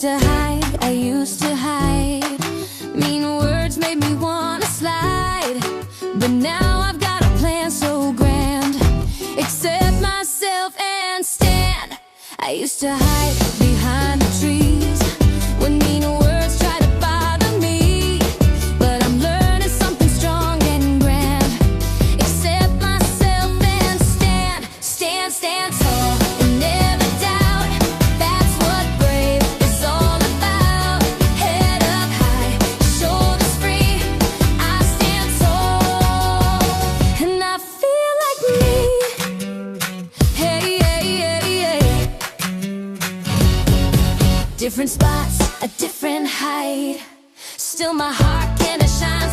I used to hide. Mean words made me wanna slide. But now I've got a plan so grand. Accept myself and stand. I used to hide behind the trees when mean words try to bother me. But I'm learning something strong and grand. Accept myself and stand. Stand, stand tall and never doubt. That's what brave is all about. Head up high, shoulders free. I stand tall and I feel like me. Hey, hey, hey, hey. Different spots, a different height. Still my heart can't shine